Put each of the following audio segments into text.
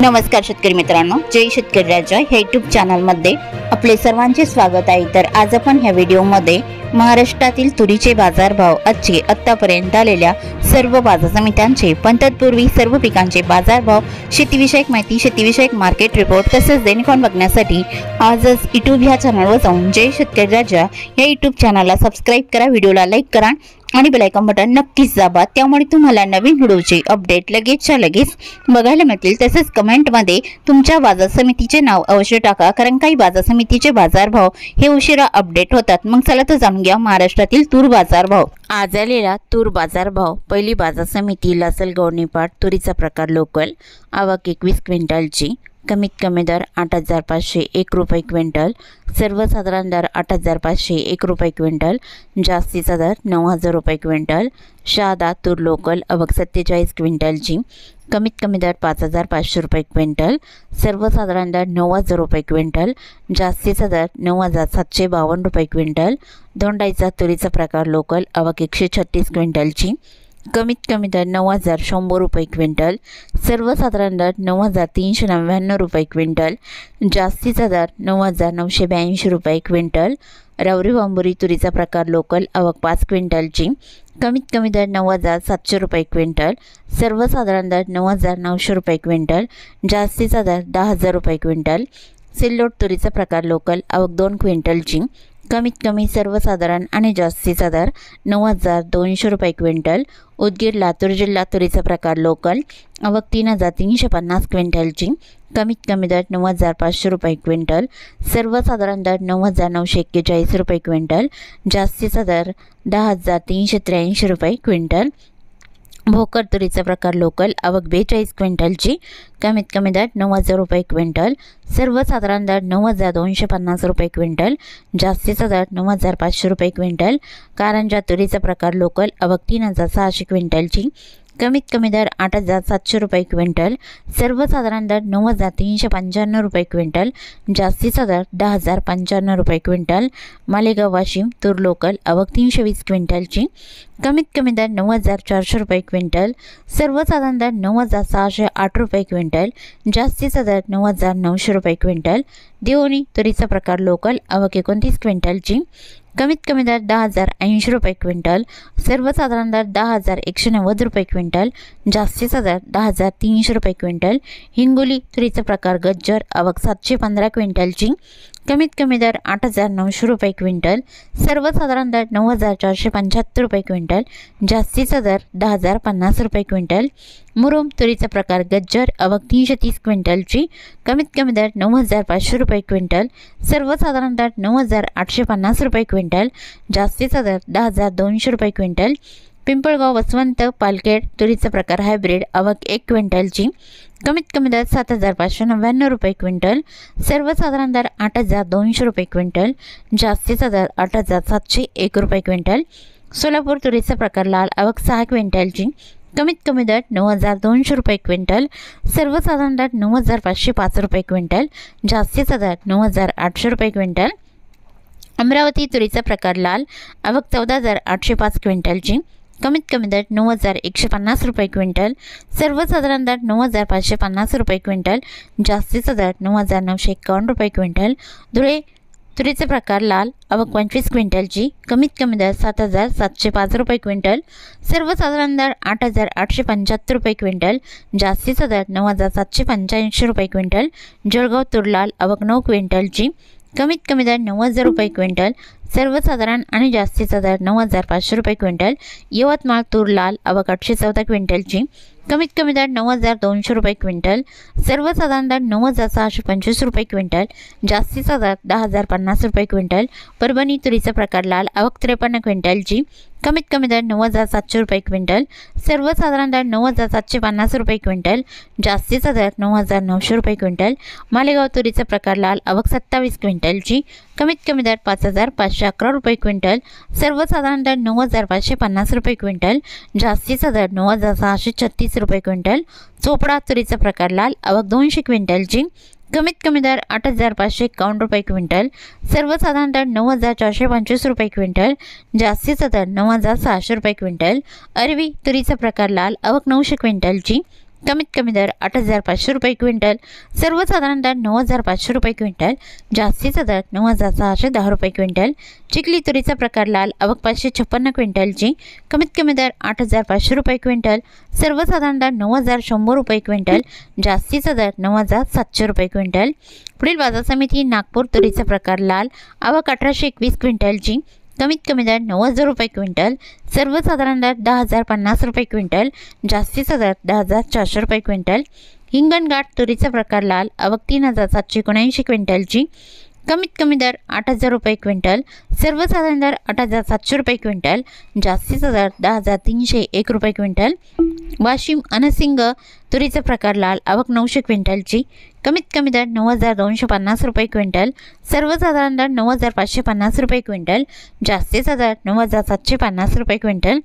नमस्कार शेतकरी मित्रांनो, जय शेतकरी राजा ह्या यूट्यूब चॅनलमध्ये आपले सर्वांचे स्वागत आहे। तर आज आपण ह्या व्हिडिओमध्ये महाराष्ट्रातील तुरीचे बाजारभाव आजचे आतापर्यंत आलेल्या सर्व बाजार समित्यांचे पण तत्पूर्वी सर्व पिकांचे बाजारभाव, शेतीविषयक माहिती, शेतीविषयक मार्केट रिपोर्ट तसेच दैनिक बघण्यासाठी आजच यूट्यूब ह्या चॅनलवर जाऊन जय शेतकरी राजा ह्या यूट्यूब चॅनलला सबस्क्राइब करा, व्हिडिओला लाईक करा आणि बेल आयकॉन बटन नक्कीच दाबा, त्यामुळे तुम्हाला नवीन व्हिडिओचे अपडेट लगेचच्या लगेच बघायला मिळतील। तसेच कमेंटमध्ये तुमच्या बाजार समितीचे नाव अवश्य टाका, कारण काही बाजार समितीचे बाजारभाव हे उशिरा अपडेट होतात। मग चला तर जाणून घ्या महाराष्ट्रातील तूर बाजारभाव। आज आलेला तूर बाजारभाव। पहिली बाजार समिती लासलगाव निपाट, तुरीचा प्रकार लोकल, आवक 21 क्विंटलची, कमीत कमी दर 8,501 रुपये क्विंटल, सर्वसाधारण दर 8,501 रुपये क्विंटल, जास्तीचा दर 9,000 रुपये क्विंटल। शहादा तूर लोकल, आवक 47 क्विंटलची, कमीत कमी दर 5,500 रुपये क्विंटल, सर्वसाधारण दर 9,000 रुपये क्विंटल, जास्तीचा दर 9,752 रुपये क्विंटल। दोंडाईचा तुरीचा प्रकार लोकल, आवक 136 क्विंटलची, कमीत कमी दर 9,100 रुपये क्विंटल, सर्वसाधारण दर 9,399 रुपये क्विंटल, जास्तीचा दर 9,982 रुपये क्विंटल। रावरी बांबुरी तुरीचा प्रकार लोकल, आवक 5 क्विंटलची, कमीत कमी दर 9,700 रुपये क्विंटल, सर्वसाधारण दर 9,900 रुपये क्विंटल, जास्तीचा दर 10,000 रुपये क्विंटल। सिल्लोड तुरीचा प्रकार लोकल, आवक 2 क्विंटलची, कमीत कमी सर्वसाधारण आणि जास्तीचा दर 9,200 रुपये क्विंटल। उदगीर लातूर जिल्हा तुरीचा प्रकार लोकल, आवक 3,350 क्विंटलची, कमीत कमी दर 9,500 रुपये क्विंटल, सर्वसाधारण दर 9,941 रुपये क्विंटल, जास्तीचा दर 10,383 रुपये क्विंटल। भोकर तुरीचा प्रकार लोकल, आवक 42 क्विंटलची, कमीत कमी दर 9,000 रुपये क्विंटल, सर्वसाधारण दर 9,250 रुपये क्विंटल, जास्तीचा दर 9,500 रुपये क्विंटल। कारंजा तुरीचा प्रकार लोकल, आवक 3,600 क्विंटलची, कमीत कमी दर 8,700 रुपये क्विंटल, सर्वसाधारण दर 9,395 रुपये क्विंटल, जास्तीचा दर 10,095 रुपये क्विंटल। मालेगाव वाशिम तूर लोकल, आवक 320 क्विंटलची, कमीत कमी दर 9,400 रुपये क्विंटल, सर्वसाधारण दर 9,608 रुपये क्विंटल, जास्तीचा दर 9,900 रुपये क्विंटल। देवणी तुरीचा प्रकार लोकल, आवक 29 क्विंटलची, कमीत कमी दर 10,080 रुपये क्विंटल, सर्वसाधारण दर 10,190 रुपये क्विंटल, जास्तीचा दर 10,300 रुपये क्विंटल। हिंगोली तुरीचा प्रकार गज्जर, आवक 715 क्विंटलची, कमीत कमी दर 8,900 रुपये क्विंटल, सर्वसाधारण दर 9,475 रुपये क्विंटल, जास्तीचा दर 10,050 रुपये क्विंटल। मुरुम तुरीचा प्रकार गज्जर, आवक 330 क्विंटलची, कमीत कमी दर 9,500 रुपये क्विंटल, सर्वसाधारण दर 9,850 रुपये क्विंटल, जास्तीचा दर 10,200 रुपये क्विंटल। पिंपळगाव वसवंत पालखेड तुरीचा प्रकार हायब्रिड, आवक 1 क्विंटलची, कमीत कमी दर 7,599 रुपये क्विंटल, सर्वसाधारण दर 8,200 रुपये क्विंटल, जास्तीचा दर 8,701 रुपये क्विंटल। सोलापूर तुरीचा प्रकार लाल, आवक 6 क्विंटलची, कमीत कमी दर 9,200 रुपये क्विंटल, सर्वसाधारण दर 9,505 रुपये क्विंटल, जास्तीचा दर 9,800 रुपये क्विंटल। अमरावती तुरीचा प्रकार लाल, आवक 14,805 क्विंटलची, कमीत कमी दर 9,150 रुपये क्विंटल, सर्वसाधारण दर 9,550 रुपये क्विंटल, जास्तीचा दर 9,951 रुपये क्विंटल। धुळे तुरीचे प्रकार लाल, आवक 25 क्विंटलची, कमीत कमी दर 7,705 रुपये क्विंटल, सर्वसाधारण दर 8,875 रुपये क्विंटल, जास्तीचा दर 9,785 रुपये क्विंटल। जळगाव तूर लाल, आवक 9 क्विंटलची, कमीत कमी दर 9,000 रुपये क्विंटल, सर्वसाधारण आणि जास्तीचा दर 9,500 रुपये क्विंटल। यवतमाळ तूर लाल, आवक 814 क्विंटलची, कमीत कमी दर 9,200 रुपये क्विंटल, सर्वसाधारण दर 9,625 रुपये क्विंटल, जास्तीचा दर 10,050 रुपये क्विंटल। परभणी तुरीचा प्रकार लाल, आवक 53 क्विंटलची, कमीत कमी दर 9,700 रुपये क्विंटल, सर्वसाधारण दर 9,750 रुपये क्विंटल, जास्तीचा दर 9,900 रुपये क्विंटल। मालेगाव तुरीचा प्रकार लाल, आवक 27 क्विंटलची, कमीत कमी दर 5,511 रुपये क्विंटल, सर्वसाधारण दर 9,550 रुपये क्विंटल, जास्तीचा दर 9,636 रुपये क्विंटल। चोपडा तुरीचा प्रकार लाल, आवक 200 क्विंटलची, कमीत कमी दर 8,551 रुपये क्विंटल, सर्वसाधारण दर 9,425 रुपये क्विंटल, जास्तीचा दर 9,600 रुपये क्विंटल। अरवी तुरीचा प्रकार लाल, आवक 900 क्विंटलची, कमीत कमी दर 8,500 रुपये क्विंटल, सर्वसाधारण दर 9,500 रुपये क्विंटल, जास्तीचा दर 9,610 रुपये क्विंटल। चिखली तुरीचा प्रकार लाल, आवक 556 क्विंटलची, कमीत कमी दर 8,500 रुपये क्विंटल, सर्वसाधारण दर 9,100 रुपये क्विंटल, जास्तीचा दर 9,700 रुपये क्विंटल। पुढील बाजार समिती नागपूर तुरीचा प्रकार लाल, आवक 1,821 क्विंटलची, कमीत कमी दर 90,000 रुपये क्विंटल, सर्वसाधारण दर 10,050 रुपये क्विंटल, जास्तीचा दर 10,400 रुपये क्विंटल। हिंगणघाट तुरीचा प्रकार लाल, आवक 3,779 क्विंटलची, कमीत कमी दर 8,000 रुपये क्विंटल, सर्वसाधारण दर 8,700 रुपये क्विंटल, जास्तीचा दर 10,301 रुपये क्विंटल। वाशिम अनसिंग तुरीचा प्रकार लाल, आवक 900 क्विंटलची, कमीत कमी दर 9,250 रुपये क्विंटल, सर्वसाधारण दर 9,550 रुपये क्विंटल, जास्तीचा दर 9,750 रुपये क्विंटल।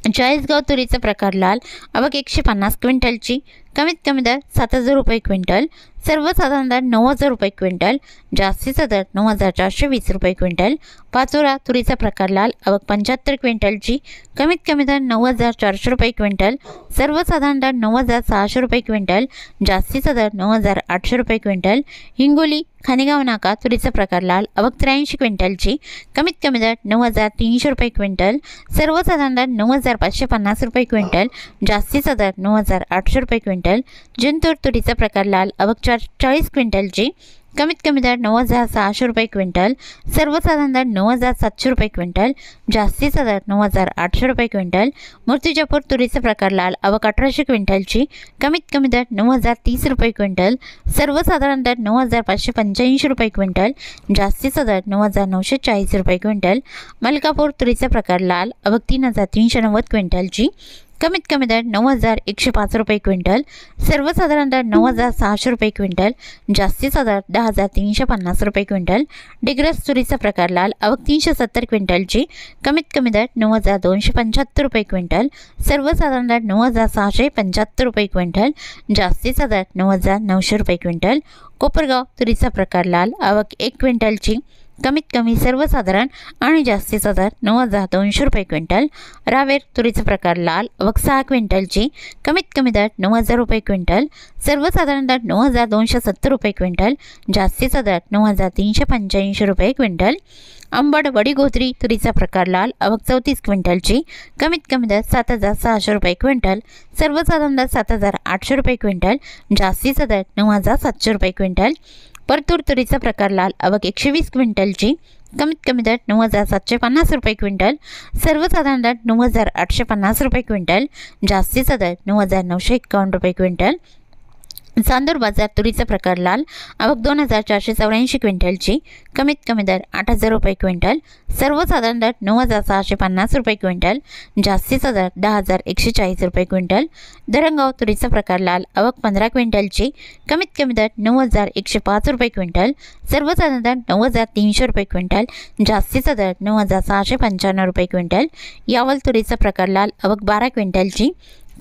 चाळीसगाव तुरीचा प्रकार लाल, आवक 150 क्विंटलची, कमीत कमी दर 7,000 रुपये क्विंटल, सर्वसाधारण दर 9,000 रुपये क्विंटल, जास्तीचा दर 9,420 रुपये क्विंटल। पाचोरा तुरीचा प्रकार लाल, आवक 75 क्विंटलची, कमीत कमी दर 9,400 रुपये क्विंटल, सर्वसाधारण दर 9,600 रुपये क्विंटल, जास्तीचा दर 9,800 रुपये क्विंटल। हिंगोली खानेगाव नाका तुरीचा प्रकार लाल, आवक 83 क्विंटलची, कमीत कमी दर 9,300 रुपये क्विंटल, सर्वसाधारण दर 9,550 रुपये क्विंटल, जास्तीचा दर 9,800 रुपये क्विंटल। जिंतूर तुरीचा प्रकार लाल, आवक 40 क्विंटलची, कमीत कमी दर 9,600 रुपये क्विंटल, सर्वसाधारण दर 9,700 रुपये क्विंटल, जास्तीचा दर 9,800 रुपये क्विंटल। मूर्तिजापूर तुरीचा प्रकार लाल, आवक 1,800 क्विंटलची, कमीत कमी दर 9,030 रुपये क्विंटल, सर्वसाधारण दर 9,585 रुपये क्विंटल, जास्तीचा दर 9,940 रुपये क्विंटल। मलकापूर तुरीचा प्रकार लाल, आवक 3,390 क्विंटलची, कमीत कमी दर 9,105 रुपये क्विंटल, सर्वसाधारण दर 9,600 रुपये क्विंटल, जास्तीचा दर 10,350 रुपये क्विंटल। डिग्रस तुरीचा प्रकार लाल, आवक 370 क्विंटलची, कमीत कमी दर 9,275 रुपये क्विंटल, सर्वसाधारण दर 9,675 रुपये क्विंटल, जास्तीचा दर 9,900 रुपये क्विंटल। कोपरगाव तुरीचा प्रकार लाल, आवक 1 क्विंटलची, कमीत कमी सर्वसाधारण आणि जास्तीचा दर 9,200 रुपये क्विंटल। रावेर तुरीचा प्रकार लाल, आवक 6 क्विंटलची, कमीत कमी दर 9,000 रुपये क्विंटल, सर्वसाधारण दर 9,270 रुपये क्विंटल, जास्तीचा दर 9,385 रुपये क्विंटल। अंबड वडीगोत्री तुरीचा प्रकार लाल, आवक 34 क्विंटलची, कमीत कमी दर 7,600 रुपये क्विंटल, सर्वसाधारण दर 7,800 रुपये क्विंटल, जास्तीचा दर 9,700 रुपये क्विंटल। परतूर तुरीचा प्रकार लाल, आवक 120 क्विंटलची, कमीत कमी दर 9,750 रुपये क्विंटल, सर्वसाधारण दर 9,850 रुपये क्विंटल, जास्तीचा दर 9,951 रुपये क्विंटल। चांदूर बाजार तुरीचा प्रकार लाल, आवक 2,484 क्विंटलची, कमीत कमी दर 8,000 रुपये क्विंटल, सर्वसाधारण दर 9,650 रुपये क्विंटल, जास्तीचा दर 10,140 रुपये क्विंटल। धरणगाव तुरीचा प्रकार लाल, आवक 15 क्विंटलची, कमीत कमी दर 9,105 रुपये क्विंटल, सर्वसाधारण दर 9,300 रुपये क्विंटल, जास्तीचा दर 9,695 रुपये क्विंटल। यावल तुरीचा प्रकार लाल, आवक 12 क्विंटलची,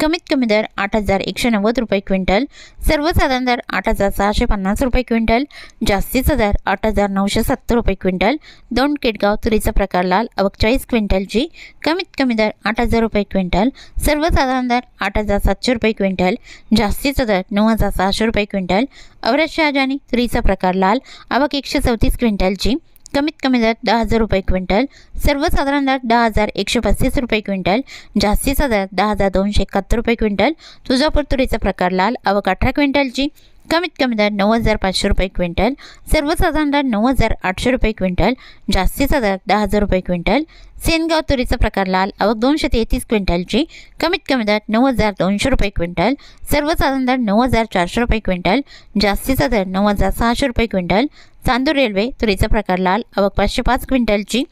कमीत कमी दर 8,190 रुपये क्विंटल, सर्वसाधारण दर 8,650 रुपये क्विंटल, जास्तीचा दर 8,970 रुपये क्विंटल। दोन केटगाव तुरीचा प्रकार लाल, आवक 40 क्विंटलची, कमीत कमी दर 8,000 रुपये क्विंटल, सर्वसाधारण दर 8,700 रुपये क्विंटल, जास्तीचा दर 9,600 रुपये क्विंटल। औरत शहाजानी तुरीचा प्रकार लाल, आवक 134 क्विंटलची, कमीत कमी दर 10,000 रुपये क्विंटल, सर्वसाधारण दर 10,135 रुपये क्विंटल, जास्तीचा दर 10,271 रुपये क्विंटल। तुळजापूर तुरीचा प्रकार लाल, आवक 18 क्विंटलची, कमीत कमी दर 9,500 रुपये क्विंटल, सर्वसाधारण दर 9,800 रुपये क्विंटल, जास्तीचा दर 10,000 रुपये क्विंटल। सेनगाव तुरीचा प्रकार लाल, आवक 233 क्विंटलची, कमीत कमी दर 9,200 रुपये क्विंटल, सर्वसाधारण दर 9,400 रुपये क्विंटल, जास्तीचा दर 9,600 रुपये क्विंटल। चांदूर रेल्वे तुरीचा प्रकार लाल, आवक 505 क्विंटलची,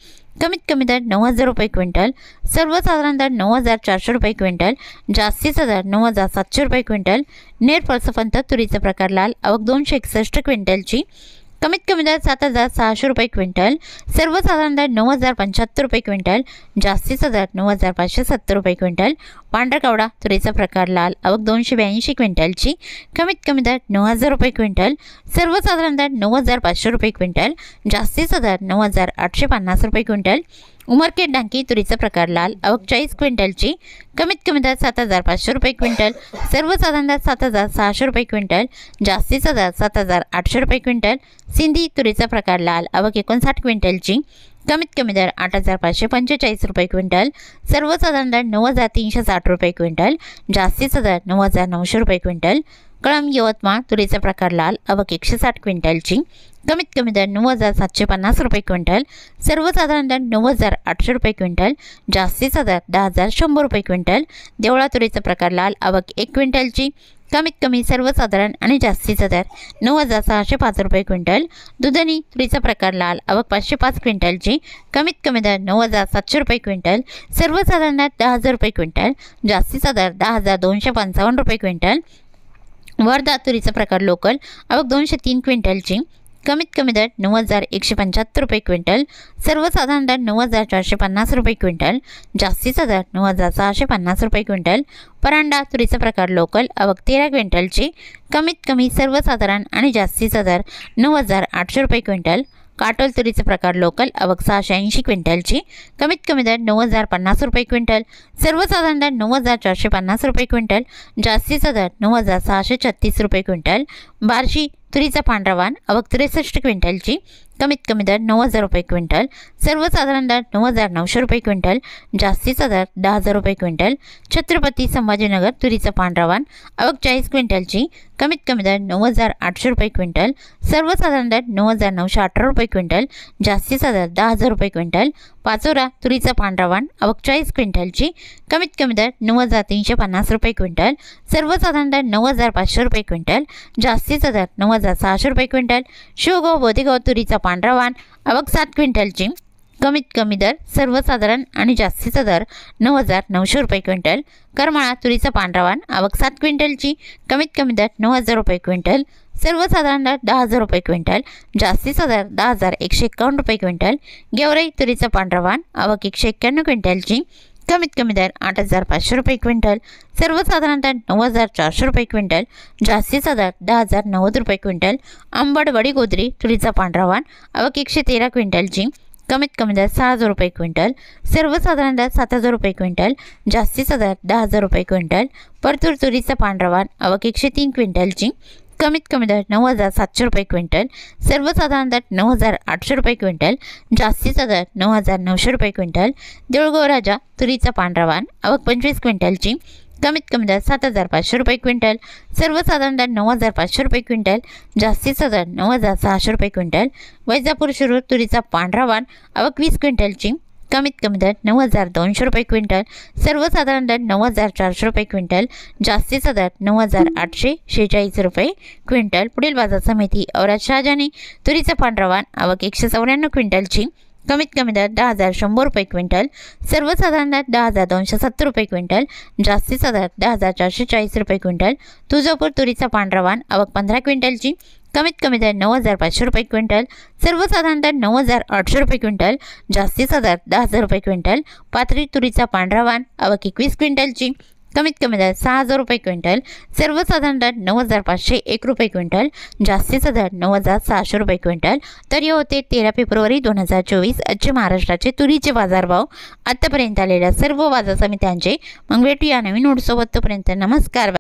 कमीत कमी दर 9,000 रुपये क्विंटल, सर्वसाधारण दर 9,400 रुपये क्विंटल, जास्तीचा दर 9,700 रुपये क्विंटल। नेर पळसफंत तुरीचा प्रकार लाल, आवक 261 क्विंटलची, कमीत कमी दर 7,600 रुपये क्विंटल, सर्वसाधारण दर 9,075 रुपये क्विंटल, जास्तीचा दर 9,570 रुपये क्विंटल। पांढरकवडा तुरीचा प्रकार लाल, आवक 282 क्विंटलची, कमीत कमी दर 9,000 रुपये क्विंटल, सर्वसाधारण दर 9,500 रुपये क्विंटल, जास्तीचा दर 9,850 रुपये क्विंटल। उमरखेड डांगी तुरीचा प्रकार लाल, आवक 40 क्विंटलची, कमीत कमी दर 7,500 रुपये क्विंटल, सर्वसाधारण दर 7,600 रुपये क्विंटल, जास्तीचा दर 7,800 रुपये क्विंटल। सिंधी तुरीचा प्रकार लाल, आवक 59 क्विंटलची, कमीत कमी दर 8,545 रुपये क्विंटल, सर्वसाधारण दर 9,360 रुपये क्विंटल, जास्तीचा दर 9,900 रुपये क्विंटल। कळम यवतमाळ तुरीचा प्रकार लाल, आवक 160 क्विंटलची, कमीत कमी दर 9,750 रुपये क्विंटल, सर्वसाधारण दर 9,800 रुपये क्विंटल, जास्तीचा दर 10,100 रुपये क्विंटल। देवळा तुरीचा प्रकार लाल, आवक 1 क्विंटलची, कमीत कमी सर्वसाधारण आणि जास्तीचा दर 9,605 रुपये क्विंटल। दुधनी तुरीचा प्रकार लाल, आवक 505 क्विंटलची, कमीत कमी दर 9,700 रुपये क्विंटल, सर्वसाधारण दर 10,000 रुपये क्विंटल, जास्तीचा दर 10,255 रुपये क्विंटल। वर्धा तुरीचा प्रकार लोकल, आवक 203 क्विंटलची, कमीत कमी दर 9,175 रुपये क्विंटल, सर्वसाधारण दर 9,450 रुपये क्विंटल, जास्तीचा दर 9,650 रुपये क्विंटल। परांडा तुरीचा प्रकार लोकल, आवक 13 क्विंटलची, कमीत कमी सर्वसाधारण आणि जास्तीचा दर 9,800 रुपये क्विंटल। काटोल तुरीचा प्रकार लोकल, आवक 680 क्विंटलची, कमीत कमी दर 9,050 रुपये क्विंटल, सर्वसाधारण दर 9,450 रुपये क्विंटल, जास्तीचा दर 9,636 रुपये क्विंटल। बार्शी तुरीचा पांढरा वाण, आवक 63 क्विंटलची, कमीत कमी दर 9,000 रुपये क्विंटल, सर्वसाधारण दर 9,900 रुपये क्विंटल, जास्तीचा दर 10,000 रुपये क्विंटल। छत्रपती संभाजीनगर तुरीचा पांढरा वाण, आवक 40 क्विंटलची, कमीत कमी दर 9,800 रुपये क्विंटल, सर्वसाधारण दर 9,918 रुपये क्विंटल, जास्तीचा दर 10,000 रुपये क्विंटल। पाचोरा तुरीचा पांढरा वाण, आवक 40 क्विंटलची, कमीत कमी दर 9,350 रुपये क्विंटल, सर्वसाधारण दर 9,500 रुपये क्विंटल, जास्तीचा दर 9,600 रुपये क्विंटल। शिवगाव बोदेगाव तुरीचा पांढरा वाण, आवक 7 क्विंटलची, कमीत कमी दर सर्वसाधारण आणि जास्तीचा दर 9,900 रुपये क्विंटल। करमाळा तुरीचा पांढरा वाण, आवक 7 क्विंटलची, कमीत कमी दर 9,000 रुपये क्विंटल, सर्वसाधारण दर 10,000 रुपये क्विंटल, जास्तीचा दर 10,151 रुपये क्विंटल। गेवराई तुरीचा पांढरा वाण, आवक 191 क्विंटलची, कमीत कमी दर 8,500 रुपये क्विंटल, सर्वसाधारण दर 9,400 रुपये क्विंटल, जास्तीचा दर 10,090 रुपये क्विंटल। आंबड वडी गोदरी तुरीचा पांढरा वाण, आवक 113 क्विंटलची, कमीत कमी दर 6,000 रुपये क्विंटल, सर्वसाधारण दर 7,000 रुपये क्विंटल, जास्तीचा दर 10,000 रुपये क्विंटल। परतूर तुरीचा पांढरा वाण, आवक 103 क्विंटलची, कमीत कमी दर 9,700 रुपये क्विंटल, सर्वसाधारण दर 9,800 रुपये क्विंटल, जास्तीचा दर 9,900 रुपये क्विंटल। देऊळगाव राजा तुरीचा पांढरा वाण, आवक 25 क्विंटलची, कमीत कमी दर 7,500 रुपये क्विंटल, सर्वसाधारण दर 9,500 रुपये क्विंटल, जास्तीचा दर 9,600 रुपये क्विंटल। वैजापूर शिरूर तुरीचा पांढरा वाण, आवक 20 क्विंटलची, कमीत कमी दर 9,200 रुपये क्विंटल, सर्वसाधारण दर 9,400 रुपये क्विंटल, जास्तीचा दर 9,846 रुपये क्विंटल। पुढील बाजार समिती औराद शहाजानी तुरीचा पांढरा वाण, आवक 194 क्विंटलची, कमीत कमी दर 10,100 रुपये क्विंटल, सर्वसाधारण दर 10,270 रुपये क्विंटल, जास्तीचा दर 10,440 रुपये क्विंटल। तुळजापूर तुरीचा पांढरा वाण, आवक 15 क्विंटलची, कमीत कमी दर 9,500 रुपये क्विंटल, सर्वसाधारण दर 9,800 रुपये क्विंटल, जास्तीचा दर 10,000 रुपये क्विंटल। पाथरी तुरीचा पांढरा वाण, आवक 21 क्विंटलची, कमीत कमी दर 6,000 रुपये क्विंटल, सर्वसाधारण दर 9,501 रुपये क्विंटल, जास्तीचा दर 9,600 रुपये क्विंटल। तर हे होते 13 फेब्रुवारी 2024 आजचे महाराष्ट्राचे तुरीचे बाजारभाव। आतापर्यंत आलेल्या सर्व बाजार समित्यांचे। मग भेटूया नवीन नोटसोबत, तोपर्यंत नमस्कार।